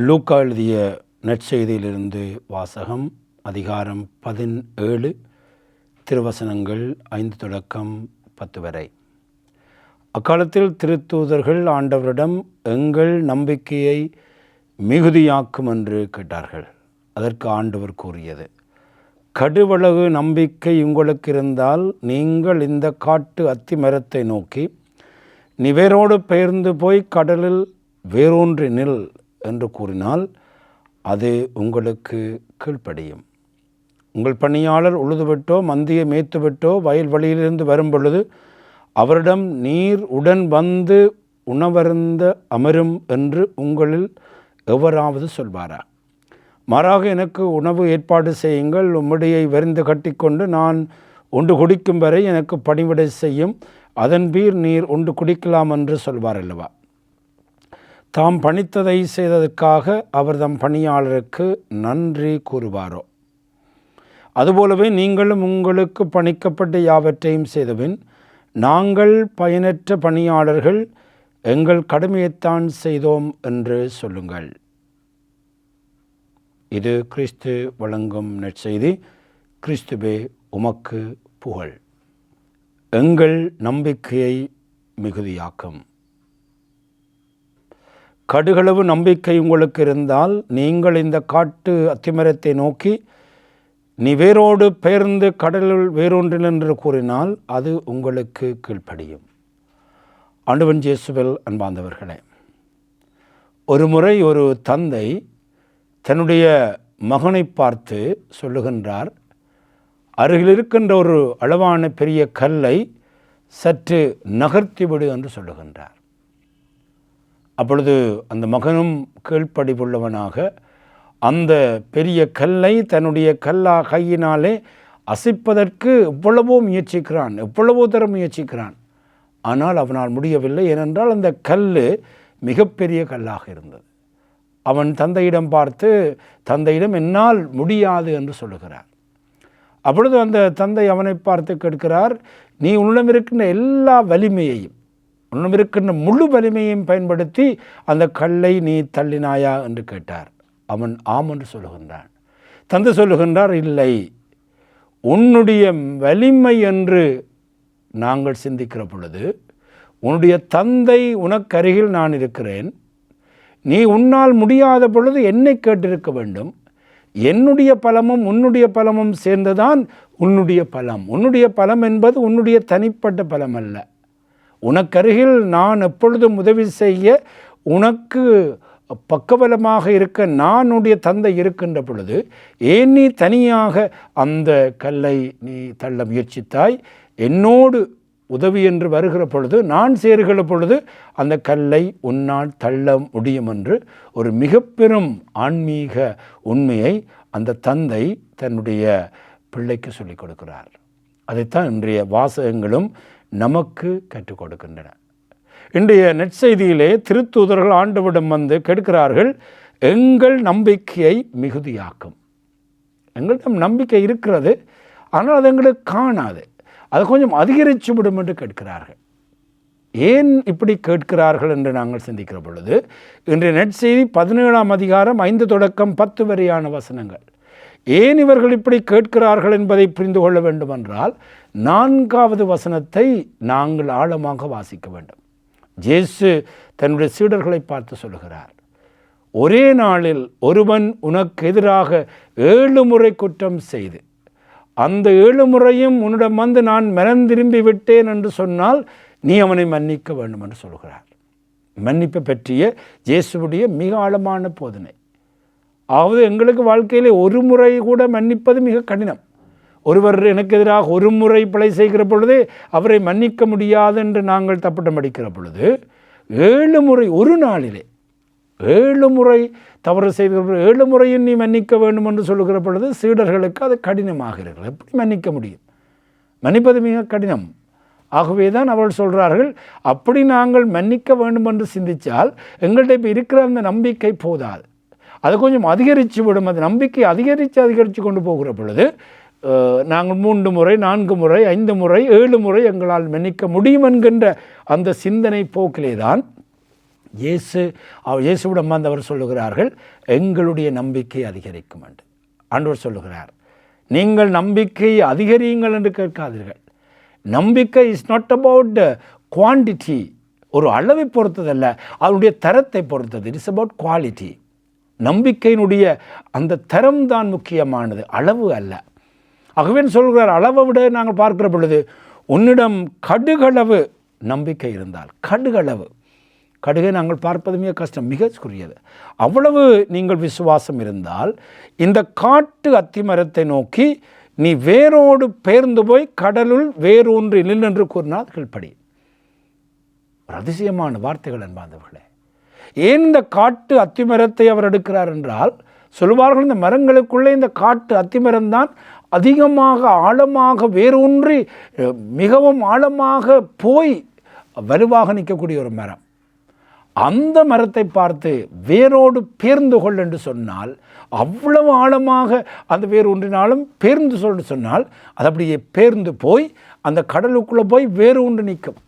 லூக்கா எழுதிய நற்செய்தியிலிருந்து வாசகம். அதிகாரம் 17, திருவசனங்கள் 5 தொடக்கம் 10 வரை. அக்காலத்தில் திருத்தூதர்கள் ஆண்டவரிடம், எங்கள் நம்பிக்கையை மிகுதியாக்கும் என்று கேட்டார்கள். அதற்கு ஆண்டவர் கூறியது, கடுவளவு நம்பிக்கை உங்களுக்கு இருந்தால் நீங்கள் இந்த காட்டு அத்தி மரத்தை நோக்கி, நீ வேரோடு பெயர்ந்து போய் கடலில் வேரூன்றி நில் என்று கூறினால் அது உங்களுக்கு கீழ்ப்படியும். உங்கள் பணியாளர் உழுதுவிட்டோ மந்தியை மேய்த்துவிட்டோ வயல் வழியிலிருந்து வரும் பொழுது அவரிடம், நீர் உடன் வந்து உணவருந்த அமரும் என்று உங்களில் எவராவது சொல்வாரா? மாறாக, எனக்கு உணவு ஏற்பாடு செய்யுங்கள், உம்முடையை வரிந்து கட்டிக்கொண்டு நான் உண்டு குடிக்கும் வரை எனக்கு பணிவிடை செய்யும், அதன் பீர் நீர் உண்டு குடிக்கலாம் என்று சொல்வார் அல்லவா? தாம் பணித்ததை செய்ததற்காக அவர் தம் பணியாளருக்கு நன்றி கூறுவாரோ? அதுபோலவே நீங்களும் உங்களுக்கு பணிக்கப்பட்ட யாவற்றையும் செய்தபின், நாங்கள் பயனற்ற பணியாளர்கள், எங்கள் கடமையைத்தான் செய்தோம் என்று சொல்லுங்கள். இது கிறிஸ்து வழங்கும் நற்செய்தி. கிறிஸ்துவே உமக்கு புகழ். எங்கள் நம்பிக்கையை மிகுதியாக்கும். கடுகளவு நம்பிக்கை உங்களுக்கு இருந்தால் நீங்கள் இந்த காட்டு அத்திமரத்தை நோக்கி, நீ வேரோடு பெயர்ந்து கடலில் வேரூன்றில் என்று கூறினால் அது உங்களுக்கு கீழ்ப்படியும். ஆண்டவன் இயேசுவில் அன்பார்ந்தவர்களே, ஒரு முறை ஒரு தந்தை தன்னுடைய மகனை பார்த்து சொல்லுகின்றார், அருகில் இருக்கின்ற ஒரு அளவான பெரிய கல்லை சற்று நகர்த்திவிடு என்று சொல்லுகின்றார். அப்பொழுது அந்த மகனும் கீழ்ப்படிவுள்ளவனாக அந்த பெரிய கல்லை தன்னுடைய கையினாலே அசைப்பதற்கு எவ்வளவோ தரம் முயற்சிக்கிறான். ஆனால் அவனால் முடியவில்லை. ஏனென்றால் அந்த கல் மிகப்பெரிய கல்லாக இருந்தது. அவன் தந்தையிடம் பார்த்து, தந்தையிடம் என்னால் முடியாது என்று சொல்லுகிறார். அப்பொழுது அந்த தந்தை அவனை பார்த்து கேட்கிறார், நீ உன்னிடம் இருக்கின்ற எல்லா வலிமையையும், உன்னிடம் இருக்கின்ற முழு வலிமையையும் பயன்படுத்தி அந்த கல்லை நீ தள்ளினாயா என்று கேட்டார். அவன் ஆம் என்று சொல்லுகின்றான். தந்தை சொல்லுகின்றார், இல்லை, உன்னுடைய வலிமை என்று நாங்கள் சிந்திக்கிற பொழுது உன்னுடைய தந்தை உனக்கு அருகில் நான் இருக்கிறேன். நீ உன்னால் முடியாத பொழுது என்னை கேட்டிருக்க வேண்டும். என்னுடைய பலமும் உன்னுடைய பலமும் சேர்ந்துதான் உன்னுடைய பலம். உன்னுடைய பலம் என்பது உன்னுடைய தனிப்பட்ட பலம் அல்ல. உனக்கருகில் நான் எப்பொழுதும் உதவி செய்ய, உனக்கு பக்கபலமாக இருக்க நான் உன்னுடைய தந்தை இருக்கின்ற பொழுது ஏன் நீ தனியாக அந்த கல்லை நீ தள்ள முயற்சித்தாய்? என்னோடு உதவி என்று வருகிற பொழுது, நான் சேருகிற பொழுது அந்த கல்லை உன்னால் தள்ள முடியும் என்று ஒரு மிக பெரும் ஆன்மீக உண்மையை அந்த தந்தை தன்னுடைய பிள்ளைக்கு சொல்லிக் கொடுக்கிறார். அதைத்தான் இன்றைய வாசகங்களும் நமக்கு கற்றுக் கொடுக்கின்றன. இன்றைய நற்செய்தியிலே திருத்தூதர்கள் ஆண்டவரிடம் வந்து கேட்கிறார்கள், எங்கள் நம்பிக்கையை மிகுதியாக்கும். எங்களிடம் நம்பிக்கை இருக்கிறது, ஆனால் அது எங்களுக்கு காணாது, அதை கொஞ்சம் அதிகரித்து விடும் என்று கேட்கிறார்கள். ஏன் இப்படி கேட்கிறார்கள் என்று நாங்கள் சிந்திக்கிற பொழுது, இன்றைய நற்செய்தி 17ஆம் அதிகாரம் 5 தொடக்கம் 10 வரையான வசனங்கள். ஏன் இவர்கள் இப்படி கேட்கிறார்கள் என்பதை புரிந்து கொள்ள வேண்டுமென்றால் 4வது வசனத்தை நாங்கள் ஆழமாக வாசிக்க வேண்டும். இயேசு தன்னுடைய சீடர்களை பார்த்து சொல்லுகிறார், ஒரே நாளில் ஒருவன் உனக்கு எதிராக 7 முறை குற்றம் செய்து அந்த 7 முறையும் உன்னிடம் வந்து நான் மனம் திரும்பி விட்டேன் என்று சொன்னால் நீ அவனை மன்னிக்க வேண்டும் என்று சொல்கிறார். மன்னிப்பை பற்றிய இயேசுவுடைய மிக ஆழமான போதனை. அதாவது எங்களுக்கு வாழ்க்கையிலே ஒரு முறை கூட மன்னிப்பது மிக கடினம். ஒருவர் எனக்கு எதிராக ஒரு முறை பிழை செய்கிற பொழுதே அவரை மன்னிக்க முடியாது என்று நாங்கள் தப்பட்டம் அடிக்கிற பொழுது 7 முறை ஒரு நாளிலே 7 முறை தவறு செய்கிற 7 முறையும் நீ மன்னிக்க வேண்டும் என்று சொல்லுகிற பொழுது சீடர்களுக்கு அது கடினமாக இருக்கிறது. எப்படி மன்னிக்க முடியும்? மன்னிப்பது மிக கடினம். ஆகவே தான் அவர்கள் சொல்கிறார்கள், அப்படி நாங்கள் மன்னிக்க வேண்டும் என்று சிந்தித்தால் எங்கள்கிட்ட இப்போ இருக்கிற அந்த நம்பிக்கை போதாது, அதை கொஞ்சம் அதிகரித்து விடும். அது நம்பிக்கை அதிகரித்து கொண்டு போகிற பொழுது நாங்கள் 3 முறை 4 முறை 5 முறை 7 முறை எங்களால் மன்னிக்க முடியும் என்கின்ற அந்த சிந்தனை போக்கிலே தான் இயேசுவிடம் வந்தவர் சொல்லுகிறார்கள், எங்களுடைய நம்பிக்கை அதிகரிக்கும் என்று ஆண்டவர் சொல்லுகிறார். நீங்கள் நம்பிக்கை அதிகரியுங்கள் என்று கேட்காதீர்கள். நம்பிக்கை இஸ் நாட் அபவுட் குவான்டிட்டி, ஒரு அளவை பொறுத்ததல்ல, அதனுடைய தரத்தை பொறுத்தது. It is about quality. நம்பிக்கையினுடைய அந்த தரம் தான் முக்கியமானது, அளவு அல்ல. ஆகவே சொல்கிறார், அளவை விட நாங்கள் பார்க்கிற பொழுது உன்னிடம் கடுகளவு நம்பிக்கை இருந்தால், கடுகை நாங்கள் பார்ப்பது மிக கஷ்டம், மிக குறியது. அவ்வளவு நீங்கள் விசுவாசம் இருந்தால் இந்த காட்டு அத்திமரத்தை நோக்கி நீ வேரோடு பெயர்ந்து போய் கடலுள் வேரூன்றி நில் என்று கூறினால் கீழ்ப்படி. ஒரு அதிசயமான வார்த்தைகள் என்பாந்தவர்களே. ஏன் இந்த காட்டு அத்திமரத்தை அவர் எடுக்கிறார் என்றால், சொல்லுவார்கள் இந்த மரங்களுக்குள்ளே இந்த காட்டு அத்திமரம்தான் அதிகமாக ஆழமாக வேரூன்றி மிகவும் ஆழமாக போய் வலுவாக நிற்கக்கூடிய ஒரு மரம். அந்த மரத்தை பார்த்து வேரோடு பேர்ந்து கொள் என்று சொன்னால், அவ்வளவு ஆழமாக அந்த வேர் ஒன்றினாலும் பேர்ந்து சொன்னால் அது அப்படியே பேர்ந்து போய் அந்த கடலுக்குள்ளே போய் வேறு ஒன்று நிற்கும்.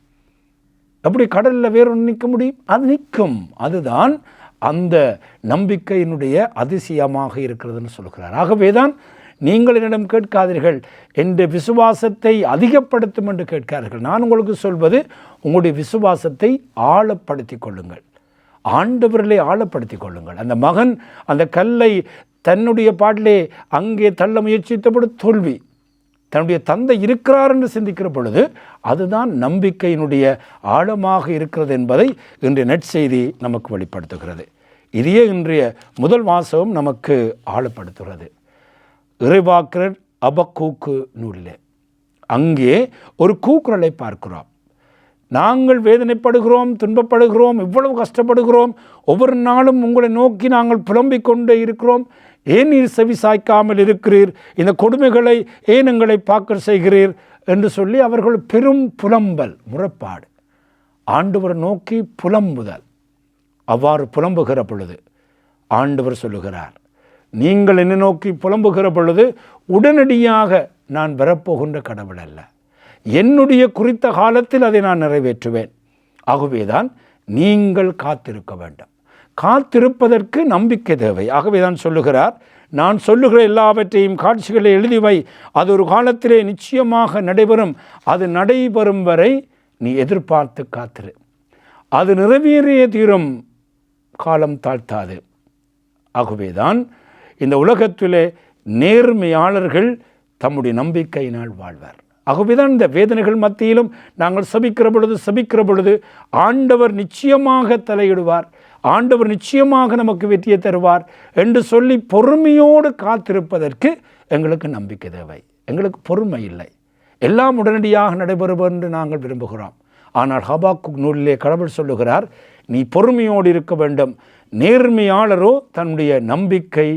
அப்படி கடலில் வேறு ஒன்று நிற்க முடியும்? அது நிற்கும். அதுதான் அந்த நம்பிக்கையினுடைய அதிசயமாக இருக்கிறதுன்னு சொல்கிறார். ஆகவே தான் நீங்கள் என்னிடம் கேட்காதீர்கள், என்ற விசுவாசத்தை அதிகப்படுத்தும் என்று கேட்கார்கள். நான் உங்களுக்கு சொல்வது, உங்களுடைய விசுவாசத்தை ஆழப்படுத்தி கொள்ளுங்கள், ஆண்டவரிலே ஆழப்படுத்தி கொள்ளுங்கள். அந்த மகன் அந்த கல்லை தன்னுடைய பாட்டிலே அங்கே தள்ள முயற்சித்தபோது தோல்வி, தன்னுடைய தந்தை இருக்கிறார் என்று சிந்திக்கிற பொழுது அதுதான் நம்பிக்கையினுடைய ஆழமாக இருக்கிறது என்பதை இன்றைய நற்செய்தி நமக்கு வெளிப்படுத்துகிறது. இதையே இன்றைய முதல் வாசகம் நமக்கு ஆழப்படுத்துகிறது. இறைவாக்கினர் அபக்கூக்கு நூலிலே அங்கே ஒரு கூக்குரலை பார்க்கிறோம். நாங்கள் வேதனைப்படுகிறோம், துன்பப்படுகிறோம், இவ்வளவு கஷ்டப்படுகிறோம், ஒவ்வொரு நாளும் உங்களை நோக்கி நாங்கள் புலம்பிக் கொண்டே இருக்கிறோம், ஏன் நீர் செவி சாய்க்காமல் இருக்கிறீர், இந்த கொடுமைகளை ஏன் எங்களை பார்க்க செய்கிறீர் என்று சொல்லி அவர்கள் பெரும் புலம்பல், முறைப்பாடு, ஆண்டவரை நோக்கி புலம்புதல். அவ்வாறு புலம்புகிற பொழுது ஆண்டவர் சொல்லுகிறார், நீங்கள் என்னை நோக்கி புலம்புகிற பொழுது உடனடியாக நான் வரப்போகின்ற கடவுள் அல்ல, என்னுடைய குறித்த காலத்தில் அதை நான் நிறைவேற்றுவேன். ஆகவேதான் நீங்கள் காத்திருக்க வேண்டும். காத்திருப்பதற்கு நம்பிக்கை தேவை. ஆகவேதான் சொல்லுகிறார், நான் சொல்லுகிற எல்லாவற்றையும் காட்சிகளை எழுதி வை, அது ஒரு காலத்திலே நிச்சயமாக நடைபெறும், அது நடைபெறும் வரை நீ எதிர்பார்த்து காத்திரு, அது நிறைவேறிய தீரும், காலம் தாழ்த்தாது. ஆகவேதான் இந்த உலகத்திலே நேர்மையாளர்கள் தம்முடைய நம்பிக்கையினால் வாழ்வார். ஆகவேதான் இந்த வேதனைகள் மத்தியிலும் நாங்கள் சபிக்கிற பொழுது ஆண்டவர் நிச்சயமாக தலையிடுவார், ஆண்டவர் நிச்சயமாக நமக்கு வெற்றியை தருவார் என்று சொல்லி பொறுமையோடு காத்திருப்பதற்கு எங்களுக்கு நம்பிக்கை தேவை. எங்களுக்கு பொறுமை இல்லை, எல்லாம் உடனடியாக நடைபெறும் என்று நாங்கள் விரும்புகிறோம். ஆனால் ஹபாக்குக் நூலிலே கடவுள் சொல்லுகிறார், நீ பொறுமையோடு இருக்க வேண்டும், நேர்மையாளரோ தன்னுடைய நம்பிக்கை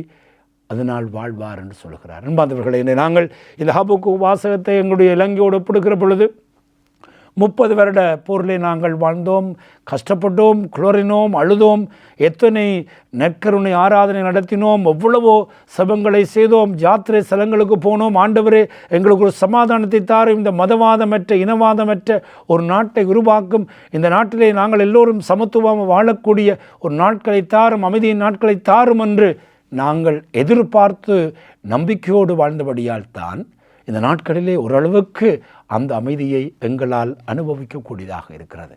அதனால் வாழ்வார் என்று சொல்கிறார். அன்பார்ந்தவர்களே, நாங்கள் இந்த ஹபாக்குக் வாசகத்தை எங்களுடைய இலங்கையோடு ஒப்பிடுகிற பொழுது 30 வருட போரிலே நாங்கள் வாழ்ந்தோம், கஷ்டப்பட்டோம், குளறினோம், அழுதோம், எத்தனை நற்கருணை ஆராதனை நடத்தினோம், எவ்வளவோ சபங்களை செய்தோம், யாத்திரை ஸ்தலங்களுக்கு போனோம். ஆண்டவரே எங்களுக்கு ஒரு சமாதானத்தை தாரும், இந்த மதவாதமற்ற இனவாதமற்ற ஒரு நாட்டை உருவாக்கும், இந்த நாட்டிலே நாங்கள் எல்லோரும் சமத்துவமாக வாழக்கூடிய ஒரு நாட்களை தாரும், அமைதியின் நாட்களை தாரும் என்று நாங்கள் எதிர்பார்த்து நம்பிக்கையோடு வாழ்ந்தபடியால் தான் இந்த நாட்களிலே ஓரளவுக்கு அந்த அமைதியை எங்களால் அனுபவிக்கக்கூடியதாக இருக்கிறது.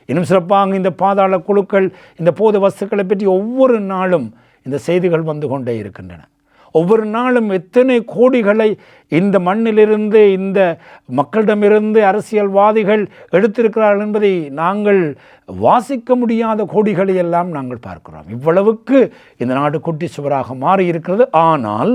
இன்னும் சிறப்பாக இந்த பாதாள குழுக்கள், இந்த போதை வஸ்துக்களை பற்றி ஒவ்வொரு நாளும் இந்த செய்திகள் வந்து கொண்டே இருக்கின்றன. ஒவ்வொரு நாளும் எத்தனை கோடிகளை இந்த மண்ணிலிருந்து, இந்த மக்களிடமிருந்து அரசியல்வாதிகள் எடுத்திருக்கிறார்கள் என்பதை நாங்கள் வாசிக்க முடியாத கோடிகளை எல்லாம் நாங்கள் பார்க்கிறோம். இவ்வளவுக்கு இந்த நாடு குட்டி சுவராக மாறி இருக்கிறது. ஆனால்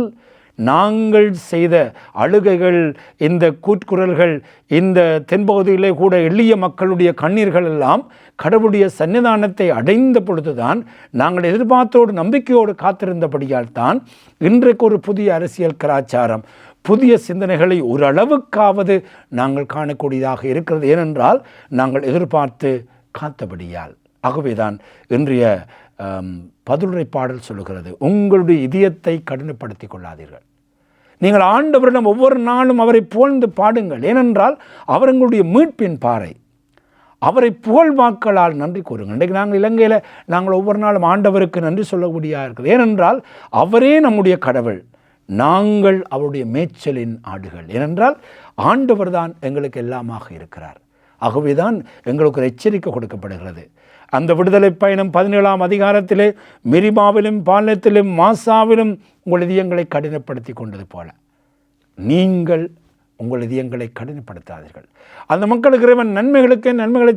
நாங்கள் செய்த அழுகைகள், இந்த கூட்குரல்கள், இந்த தென்பகுதியிலே கூட எளிய மக்களுடைய கண்ணீர்கள் எல்லாம் கடவுளுடைய சன்னிதானத்தை அடைந்த பொழுதுதான், நாங்கள் எதிர்பார்த்தோடு நம்பிக்கையோடு காத்திருந்தபடியால் தான் இன்றைக்கு ஒரு புதிய அரசியல் கலாச்சாரம், புதிய சிந்தனைகளை ஓரளவுக்காவது நாங்கள் காணக்கூடியதாக இருக்கிறது. ஏனென்றால் நாங்கள் எதிர்பார்த்து காத்தபடியால். ஆகவேதான் இன்றைய பதிலுரை பாடல் சொல்லுகிறது, உங்களுடைய இதயத்தை கடினப்படுத்திக் கொள்ளாதீர்கள், நீங்கள் ஆண்டவரிடம் ஒவ்வொரு நாளும் அவரை புகழ்ந்து பாடுங்கள், ஏனென்றால் அவர் எங்களுடைய மீட்பின் பாறை, அவரை புகழ்வாக்களால் நன்றி கூறுங்கள். இன்றைக்கு நாங்கள் இலங்கையில் நாங்கள் ஒவ்வொரு நாளும் ஆண்டவருக்கு நன்றி சொல்லக்கூடியதாக இருக்குது. ஏனென்றால் அவரே நம்முடைய கடவுள், நாங்கள் அவருடைய மேய்ச்சலின் ஆடுகள். ஏனென்றால் ஆண்டவர் தான் எங்களுக்கு எல்லாமாக இருக்கிறார். ஆகவேதான் எங்களுக்கு ஒரு எச்சரிக்கை கொடுக்கப்படுகிறது. அந்த விடுதலை பயணம் 17ஆம் அதிகாரத்திலே மெரிபாவிலும் பாலத்திலும் மாசாவிலும் உங்கள் இதயங்களை கடினப்படுத்தி கொண்டது போல நீங்கள் உங்கள் இதயங்களை கடினப்படுத்தாதீர்கள். அந்த மக்களுக்கு இறைவன் நன்மைகளை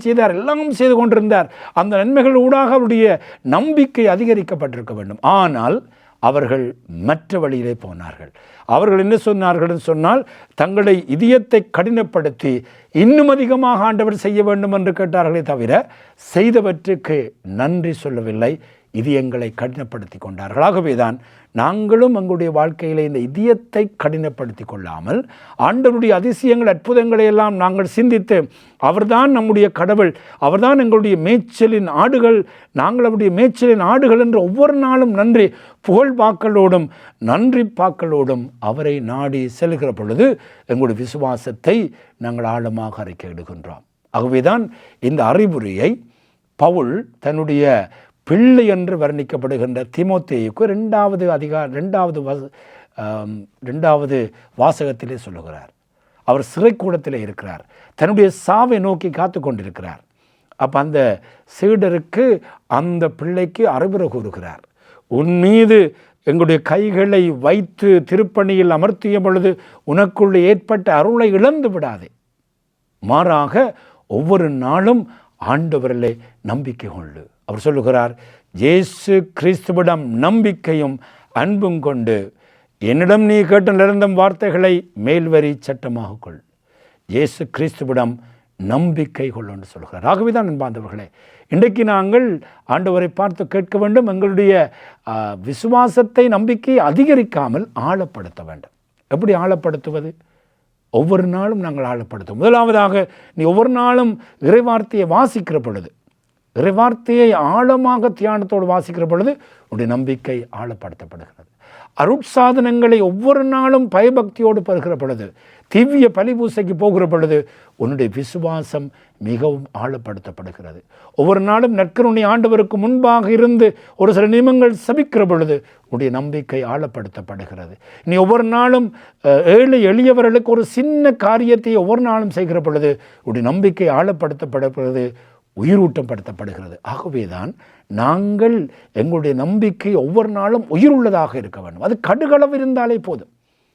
செய்தார், எல்லாம் செய்து கொண்டிருந்தார். அந்த நன்மைகள் ஊடாக அவருடைய நம்பிக்கை அதிகரிக்கப்பட்டிருக்க வேண்டும். ஆனால் அவர்கள் மற்ற வழியிலே போனார்கள். அவர்கள் என்ன சொன்னார்கள் சொன்னால், தங்களை இதயத்தை கடினப்படுத்தி இன்னும் அதிகமாக ஆண்டவர் செய்ய வேண்டும் என்று கேட்டார்களே தவிர செய்தவற்றுக்கு நன்றி சொல்லவில்லை, இதயங்களை கடினப்படுத்தி கொண்டார்கள். ஆகவேதான் நாங்களும் எங்களுடைய வாழ்க்கையில் இந்த இதயத்தை கடினப்படுத்தி கொள்ளாமல் ஆண்டவருடைய அதிசயங்கள் அற்புதங்களை எல்லாம் நாங்கள் சிந்தித்து, அவர்தான் நம்முடைய கடவுள், அவர்தான் எங்களுடைய மேய்ச்சலின் ஆடுகள், நாங்கள் அவருடைய மேய்ச்சலின் ஆடுகள் என்று ஒவ்வொரு நாளும் நன்றி புகழ்பாக்களோடும் நன்றி பாக்களோடும் அவரை நாடி செல்கிற பொழுது எங்களுடைய விசுவாசத்தை நாங்கள் ஆழமாக அறிக்கையிடுகின்றோம். ஆகவேதான் இந்த அறிவுரையை பவுல் தன்னுடைய பிள்ளை என்று வர்ணிக்கப்படுகின்ற தீமோத்தேயுக்கு 2வது வாசகத்திலே சொல்லுகிறார். அவர் சிறைக்கூடத்திலே இருக்கிறார், தன்னுடைய சாவை நோக்கி காத்து கொண்டிருக்கிறார். அப்போ அந்த சீடருக்கு அந்த பிள்ளைக்கு அறிவுரை கூறுகிறார். உன் மீது எங்களுடைய கைகளை வைத்து திருப்பணியில் அமர்த்திய பொழுது உனக்குள்ளே ஏற்பட்ட அருளை இழந்து விடாதே, மாறாக ஒவ்வொரு நாளும் ஆண்டவரிலே நம்பிக்கை கொள்ளு. அவர் சொல்லுகிறார், இயேசு கிறிஸ்துவிடம் நம்பிக்கையும் அன்பும் கொண்டு என்னிடம் நீ கேட்டு நிரந்தம் வார்த்தைகளை மேல்வரி சட்டமாக கொள். இயேசு கிறிஸ்துவிடம் நம்பிக்கை கொள் என்று சொல்கிறார். ஆகவே தான் அன்பார்ந்தவர்களே, இன்றைக்கு நாங்கள் ஆண்டவரை பார்த்து கேட்க வேண்டும், எங்களுடைய விசுவாசத்தை நம்பிக்கையை அதிகரிக்காமல் ஆழப்படுத்த வேண்டும். எப்படி ஆழப்படுத்துவது? ஒவ்வொரு நாளும் நாங்கள் ஆழப்படுத்தும். முதலாவதாக நீ ஒவ்வொரு நாளும் இறைவார்த்தையை வாசிக்கிற பொழுது, இறைவார்த்தையை ஆழமாக தியானத்தோடு வாசிக்கிற பொழுது உடைய நம்பிக்கை ஆழப்படுத்தப்படுகிறது. அருட்சாதனங்களை ஒவ்வொரு நாளும் பயபக்தியோடு பெறுகிற பொழுது, திவ்ய பலிபூசைக்கு போகிற பொழுது உன்னுடைய விசுவாசம் மிகவும் ஆழப்படுத்தப்படுகிறது. ஒவ்வொரு நாளும் நற்கருணை ஆண்டவருக்கு முன்பாக இருந்து ஒரு சில நிமிடங்கள் சபிக்கிற பொழுது உன்னுடைய நம்பிக்கை ஆழப்படுத்தப்படுகிறது. நீ ஒவ்வொரு நாளும் ஏழை எளியவர்களுக்கு ஒரு சின்ன காரியத்தை ஒவ்வொரு நாளும் செய்கிற பொழுது உன்னுடைய நம்பிக்கை ஆழப்படுத்தப்படுகிறது, உயிரூட்டப்படுத்தப்படுகிறது. ஆகவேதான் நாங்கள் எங்களுடைய நம்பிக்கை ஒவ்வொரு நாளும் உயிருள்ளதாக இருக்க வேண்டும். அது கடுகளவு இருந்தாலே போதும்,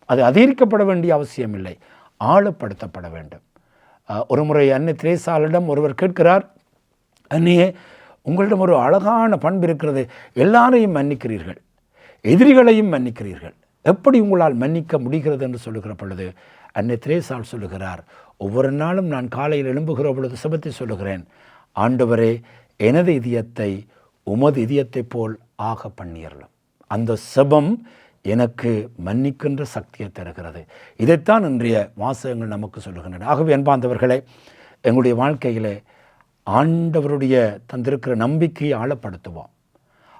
அது அதிகரிக்கப்பட வேண்டிய அவசியம் இல்லை, ஆழப்படுத்தப்பட வேண்டும். ஒரு முறை அன்னை திரேசாளிடம் ஒருவர் கேட்கிறார், அன்னையே, உங்களிடம் ஒரு அழகான பண்பு இருக்கிறது, எல்லாரையும் மன்னிக்கிறீர்கள், எதிரிகளையும் மன்னிக்கிறீர்கள், எப்படி உங்களால் மன்னிக்க முடிகிறது என்று சொல்லுகிற பொழுது அன்னை திரேசாள் சொல்லுகிறார், ஒவ்வொரு நாளும் நான் காலையில் எழும்புகிற பொழுது சுபத்தை சொல்லுகிறேன், ஆண்டவரே, எனது இதயத்தை உமது இதயத்தை போல் ஆக பண்ணியறலும். அந்த செபம் எனக்கு மன்னிக்கின்ற சக்தியை தருகிறது. இதைத்தான் இன்றைய வாசகங்கள் நமக்கு சொல்லுகின்றன. ஆகவே அன்பார்ந்தவர்களே, எங்களுடைய வாழ்க்கையில் ஆண்டவருடைய தந்திருக்கிற நம்பிக்கையை ஆழப்படுத்துவோம்.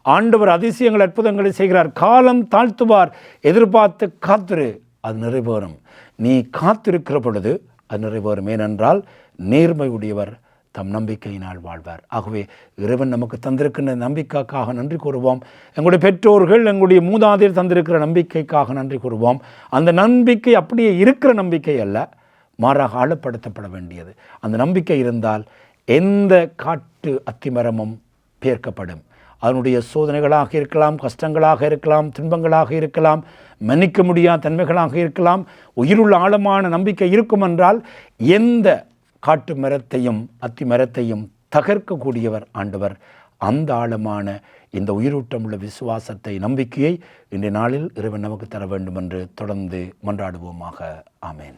ஆண்டவர் அதிசயங்கள் அற்புதங்களை செய்கிறார், காலம் தாழ்த்துவார், எதிர்பார்த்து காத்திரு, அது நிறைவேறும். நீ காத்திருக்கிற பொழுது அது நிறைவேறும். ஏனென்றால் நேர்மை உடையவர் தம் நம்பிக்கையினால் வாழ்வார். ஆகவே இறைவன் நமக்கு தந்திருக்கின்ற நம்பிக்கைக்காக நன்றி கூறுவோம். எங்களுடைய பெற்றோர்கள், எங்களுடைய மூதாதையர் தந்திருக்கிற நம்பிக்கைக்காக நன்றி கூறுவோம். அந்த நம்பிக்கை அப்படியே இருக்கிற நம்பிக்கை அல்ல, மாறாக ஆழப்படுத்தப்பட வேண்டியது. அந்த நம்பிக்கை இருந்தால் எந்த காட்டு அத்திமரமும் பேர்க்கப்படும். அதனுடைய சோதனைகளாக இருக்கலாம், கஷ்டங்களாக இருக்கலாம், துன்பங்களாக இருக்கலாம், மன்னிக்க முடியாத தன்மைகளாக இருக்கலாம், உயிருள்ள ஆழமான நம்பிக்கை இருக்கும் என்றால் எந்த காட்டு மரத்தையும் அத்தி மரத்தையும் தகர்க்கக்கூடியவர் ஆண்டவர். அந்த ஆழமான இந்த உயிரூட்டமுள்ள விசுவாசத்தை, நம்பிக்கையை இன்றைய நாளில் இறைவன் நமக்கு தர வேண்டும் என்று தொடர்ந்து மன்றாடுவோமாக. ஆமேன்.